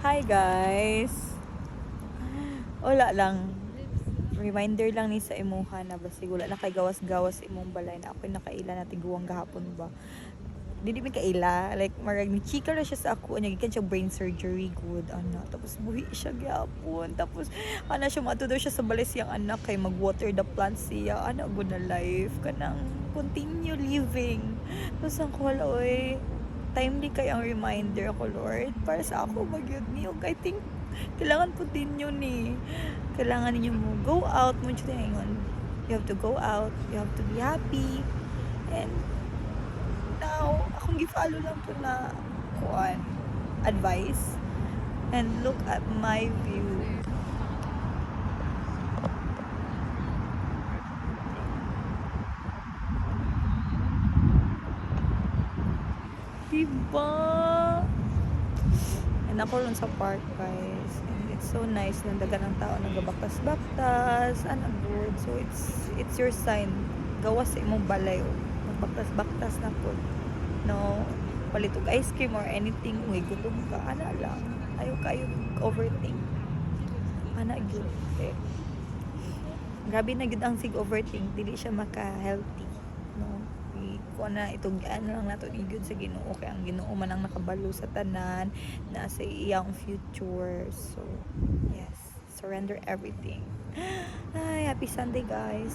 Hi guys! Wala lang. Reminder lang ni sa imuha na basig wala na kay gawas-gawas imong balay na ako'y nakaila na tiguang gahapon ba. Dili mi kaila, like marag ni chika ra siya sa ako nya gikan siya brain surgery good ana. Tapos buhi siya gyapon. Tapos ana siya mato daw siya sa balay siyang anak kay mag-water the plants siya. Ana good na life kanang continue living. Tapos ang ko wala oy timely kay ang reminder ako Lord para sa ako magyud ni og I think kailangan po din yun eh. Kailangan ninyo mo go out mo siya tingon. You have to go out, you have to be happy. And now akong gi-follow lang to na kuan advice and look at my view. Diba? And ako lang sa park guys. And it's so nice na dagan ng tao nagbaktas-baktas. Ano good. So it's your sign. Gawas sa imong balay. Magbaktas-baktas na po. No? Palit og ice cream or anything. Uy, gutom ka. Ana lang. Ayaw kayo overthink. Ana good. Eh. Grabe na gid ang sig overthink. Dili siya maka-healthy. No? Kung na itong ano lang nato igud sa Ginoo kay ang Ginoo man ang nakabalo sa tanan na sa iyang future. So yes, surrender everything. Ay, happy Sunday guys.